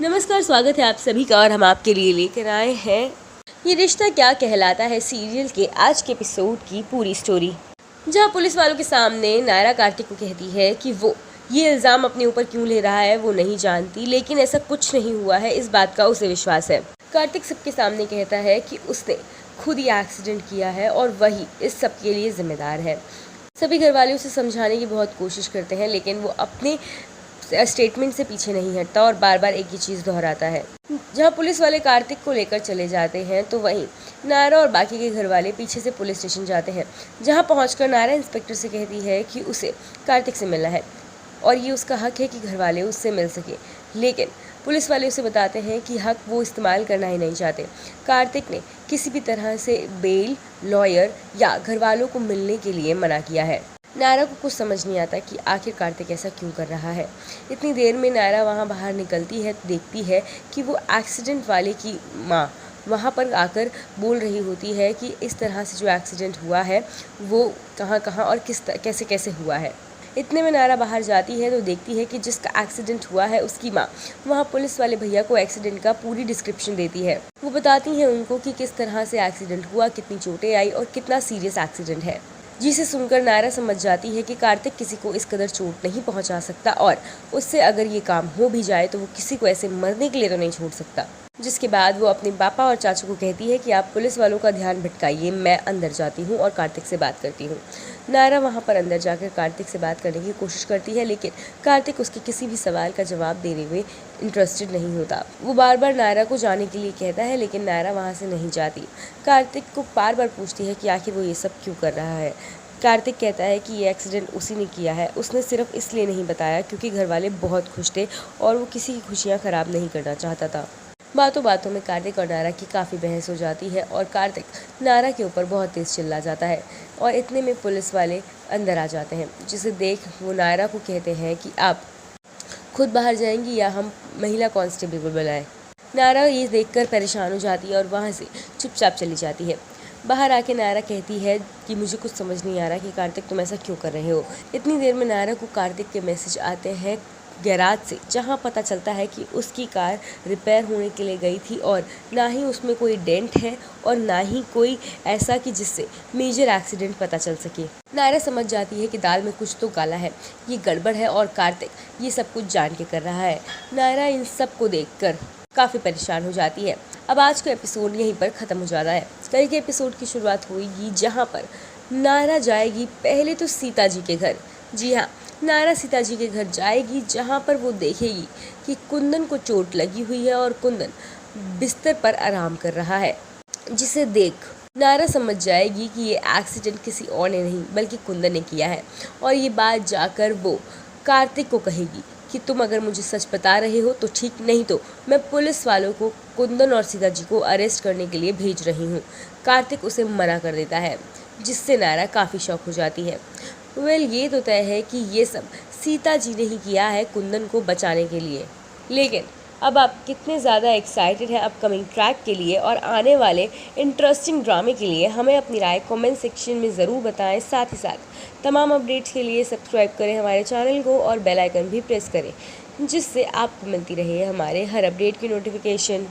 नमस्कार, स्वागत है आप सभी का और हम आपके लिए लेकर आए हैं ये रिश्ता क्या कहलाता है सीरियल के आज के एपिसोड की पूरी स्टोरी, जहां पुलिस वालों के सामने नायरा कार्तिक को कहती है कि वो ये इल्ज़ाम अपने ऊपर क्यों ले रहा है वो नहीं जानती, लेकिन ऐसा कुछ नहीं हुआ है, इस बात का उसे विश्वास है। कार्तिक सबके सामने कहता है कि उसने खुद ही एक्सीडेंट किया है और वही इस सब के लिए जिम्मेदार है। सभी घर वाले उसे समझाने की बहुत कोशिश करते हैं, लेकिन वो अपने स्टेटमेंट से पीछे नहीं हटता और बार बार एक ही चीज़ दोहराता है। जहां पुलिस वाले कार्तिक को लेकर चले जाते हैं तो वहीं नायरा और बाकी के घर वाले पीछे से पुलिस स्टेशन जाते हैं, जहां पहुंचकर नायरा इंस्पेक्टर से कहती है कि उसे कार्तिक से मिलना है और ये उसका हक है कि घर वाले उससे मिल सके, लेकिन पुलिस वाले उसे बताते हैं कि हक वो इस्तेमाल करना ही नहीं चाहते। कार्तिक ने किसी भी तरह से बेल, लॉयर या घर वालों को मिलने के लिए मना किया है। नायरा को कुछ समझ नहीं आता कि आखिर कार्तिक ऐसा क्यों कर रहा है। इतनी देर में नायरा वहाँ बाहर निकलती है, देखती है कि वो एक्सीडेंट वाले की माँ वहाँ पर आकर बोल रही होती है कि इस तरह से जो एक्सीडेंट हुआ है वो कहाँ कहाँ और कैसे कैसे हुआ है। इतने में नायरा बाहर जाती है तो देखती है कि जिसका एक्सीडेंट हुआ है उसकी माँ वहाँ पुलिस वाले भैया को एक्सीडेंट का पूरी डिस्क्रिप्शन देती है। वो बताती हैं उनको कि किस तरह से एक्सीडेंट हुआ, कितनी चोटें आई और कितना सीरियस एक्सीडेंट है, जिसे सुनकर नायरा समझ जाती है कि कार्तिक किसी को इस कदर चोट नहीं पहुंचा सकता और उससे अगर ये काम हो भी जाए तो वो किसी को ऐसे मरने के लिए तो नहीं छोड़ सकता। जिसके बाद वो अपने पापा और चाचू को कहती है कि आप पुलिस वालों का ध्यान भटकाइए, मैं अंदर जाती हूँ और कार्तिक से बात करती हूँ। नायरा वहाँ पर अंदर जाकर कार्तिक से बात करने की कोशिश करती है, लेकिन कार्तिक उसके किसी भी सवाल का जवाब देने में इंटरेस्टेड नहीं होता। वो बार बार नायरा को जाने के लिए कहता है, लेकिन नायरा वहाँ से नहीं जाती। कार्तिक को बार बार पूछती है कि आखिर वो ये सब क्यों कर रहा है। कार्तिक कहता है कि ये एक्सीडेंट उसी ने किया है, उसने सिर्फ इसलिए नहीं बताया क्योंकि घर वाले बहुत खुश थे और वो किसी की खुशियाँ ख़राब नहीं करना चाहता था। बातों बातों में कार्तिक और नायरा की काफ़ी बहस हो जाती है और कार्तिक नायरा के ऊपर बहुत तेज़ चिल्ला जाता है और इतने में पुलिस वाले अंदर आ जाते हैं, जिसे देख वो नायरा को कहते हैं कि आप खुद बाहर जाएंगी या हम महिला कांस्टेबल को बुलाएं। नायरा ये देखकर परेशान हो जाती है और वहाँ से चुपचाप चली जाती है। बाहर आके नायरा कहती है कि मुझे कुछ समझ नहीं आ रहा कि कार्तिक तुम ऐसा क्यों कर रहे हो। इतनी देर में नायरा को कार्तिक के मैसेज आते हैं गैराज से, जहां पता चलता है कि उसकी कार रिपेयर होने के लिए गई थी और ना ही उसमें कोई डेंट है और ना ही कोई ऐसा कि जिससे मेजर एक्सीडेंट पता चल सके। नायरा समझ जाती है कि दाल में कुछ तो काला है, ये गड़बड़ है और कार्तिक ये सब कुछ जान के कर रहा है। नायरा इन सब को देखकर काफ़ी परेशान हो जाती है। अब आज का एपिसोड यहीं पर ख़त्म हो जाता है। कल के एपिसोड की शुरुआत होगी जहाँ पर नायरा जाएगी पहले तो सीता जी के घर। जी हाँ, नायरा सीता जी के घर जाएगी जहाँ पर वो देखेगी कि कुंदन को चोट लगी हुई है और कुंदन बिस्तर पर आराम कर रहा है, जिसे देख नायरा समझ जाएगी कि ये एक्सीडेंट किसी और ने नहीं बल्कि कुंदन ने किया है और ये बात जाकर वो कार्तिक को कहेगी कि तुम अगर मुझे सच बता रहे हो तो ठीक, नहीं तो मैं पुलिस वालों को कुंदन और सीता जी को अरेस्ट करने के लिए भेज रही हूँ। कार्तिक उसे मना कर देता है, जिससे नायरा काफ़ी शॉक हो जाती है। ये तो तय है कि ये सब सीता जी ने ही किया है कुंदन को बचाने के लिए, लेकिन अब आप कितने ज़्यादा एक्साइटेड हैं अपकमिंग ट्रैक के लिए और आने वाले इंटरेस्टिंग ड्रामे के लिए, हमें अपनी राय कमेंट सेक्शन में ज़रूर बताएं। साथ ही साथ तमाम अपडेट्स के लिए सब्सक्राइब करें हमारे चैनल को और बेल आइकन भी प्रेस करें, जिससे आपको मिलती रहे हमारे हर अपडेट की नोटिफिकेशन।